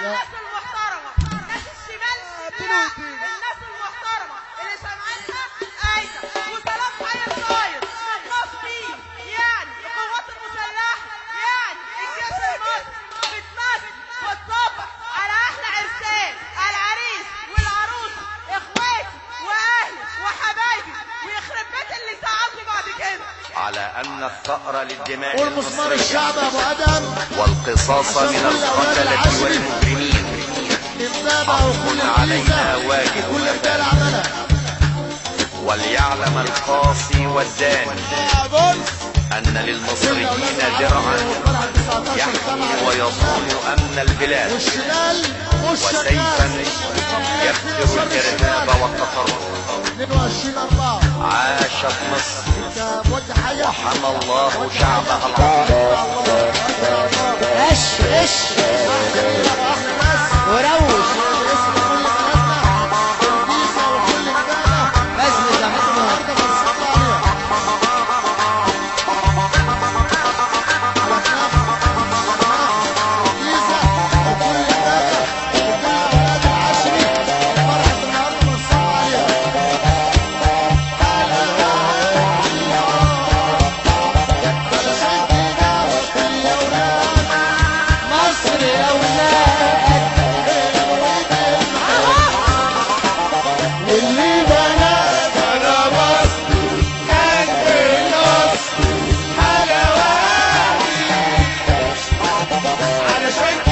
الناس المحترمه، ناس الشمال الناس المحترمه اللي سمعتها قايده وسلام حي الطاير بتنصفين يعني القوات المسلحه يعني الجيش المصري بتنصف وتصبح على احلى عرسان العريس والعروسه اخواتي واهلي وحبايبي ويخرب بيت اللي ساعدني بعد كده. على أن الثأر للدماء والمسمار الشعب يا ابو ادم والقصاص من القتلة والمجرمين حق علينا واجب أداء. وليعلم القاصي والداني أن للمصريين درعا يحمي ويصون أمن البلاد وسيفا يكسر الإرهاب والتطرف. عاشت مصر وحمى الله شعبها العظيم. وروش على شوية